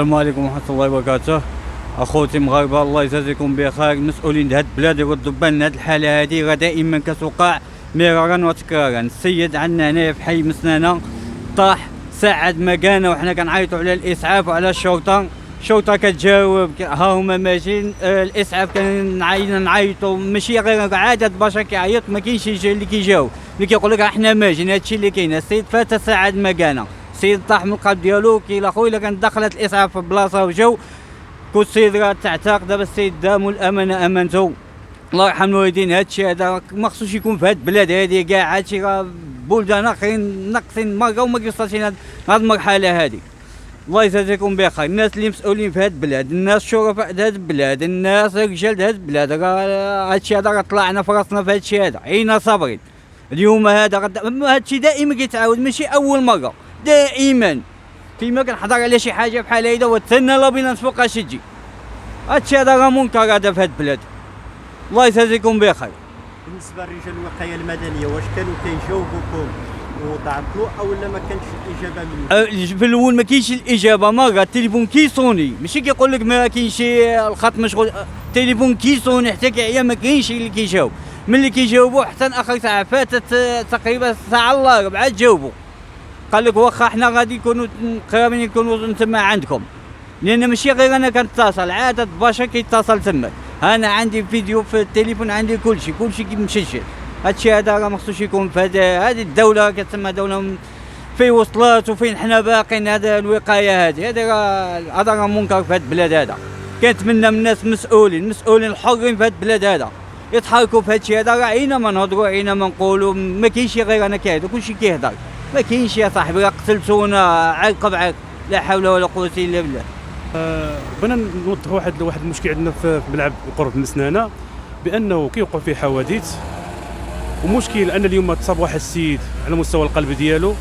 السلام عليكم ورحمة الله وبركاته. اخوتي مغاربة الله يجازيكم بخير. المسؤولين هاد البلاد يردوا بالنا هاد الحالة هادي راه دائما كتوقع مرارا وتكرارا. السيد عندنا هنايا في حي مسنانة طاح ساعد ما كان وحنا كنعيطوا على الاسعاف وعلى الشرطة. الشرطة كتجاوب ها هما ماشيين، الاسعاف كنعيطوا ماشي غير عادة البشر كيعيط ما كاينش اللي كيجاوب، اللي كيقول لك احنا ماشيين. هادشي اللي كاين. السيد فات ساعد ما كان، السيد طاح من القلب ديالو كي لا خويا الا كانت دخلت الاسعاف في بلاصه وجاو كل السيد راه تعتق. دابا السيد دامو الامانه امانته الله يرحم الوالدين. هادشي هذا ما خصوش يكون في هاد البلاد هادي كاع. هادشي راه بلدان اخرين ناقصين مره وما كيوصلش لهاد المرحله هادي. الله يجازيكم بخير. الناس اللي مسؤولين في هاد البلاد، الناس شرفاء هاد البلاد، الناس رجال هاد البلاد، راه هادشي هذا راه طلعنا في راسنا في هادشي هذا. عينا صابرين. اليوم هذا هادشي دائما كيتعاود ماشي اول مره، دائما فيما كنحضر على شي حاجه بحال هيدا وتسنى لابيلانس فوقاش تجي. هادشي هذا راه منكر هذا في هاد البلاد. الله يجازيكم بخير. بالنسبه لرجال الوقايه المدنيه واش كانوا كيجاوبوكم وتعطلوا او لا ما كانش الاجابه منهم؟ في الاول ما كاينش الاجابه، مره التليفون كيصوني ماشي كيقول لك ما كاينش الخط مشغول، التليفون كيصوني حتى كيعيا ما كاينش اللي كيجاوب. ملي كيجاوبوا حتى اخر ساعه فاتت تقريبا ساعه الا ربع جاوبوا. قال لك واخا حنا غادي نكونوا قرابين يكونوا تما عندكم، لان ماشي غير انا كنتصل، عاده البشر كيتصل تما. انا عندي فيديو في التليفون، عندي كلشي مسجل. هادشي هذا راه ما خصوش يكون في هذه الدوله كتسمى دوله فين وصلت وفين حنا باقيين. هذا الوقايه هذا راه منكر في هذا البلاد هذا. كنتمنى من الناس المسؤولين الحرين في هذا البلاد هذا يتحركوا في هادشي هذا. راه عينا ما نهضروا عينا ما نقولوا، ما كاينش غير انا كيهضر كلشي كيهضر، ما كاينش يا صاحبي. راه قتلتونا عرق بعرق، لا حول ولا قوه الا بالله. بغينا نوضحوا واحد المشكل عندنا في ملعب قرب مسنانه، بانه كيوقع فيه حوادث. ومشكل ان اليوم تصاب واحد السيد على مستوى القلب ديالو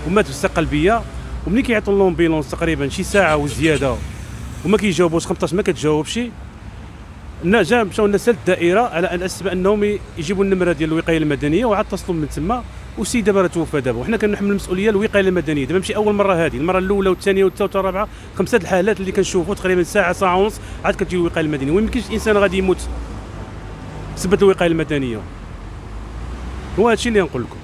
ومات بسكته قلبيه، وملي كيعيطوا لومبيلونس تقريبا شي ساعه وزياده وما كيجاوبوش 15 ما كتجاوبش. مشاو الناس للدائره على ان اساس انهم يجيبوا النمره ديال الوقايه المدنيه وعاد اتصلوا من تما، والسيد دابا راه توفى دابا. وحنا كنحمل المسؤوليه الوقايه المدنيه. دابا ماشي اول مره، هذه المره الاولى والثانيه والثالثه والرابعه، 5 الحالات اللي كنشوفوا تقريبا ساعه ونص عاد كتجي الوقايه المدنيه. وما يمكنش انسان غادي يموت بسبب الوقايه المدنيه. هو هادشي اللي نقول لكم.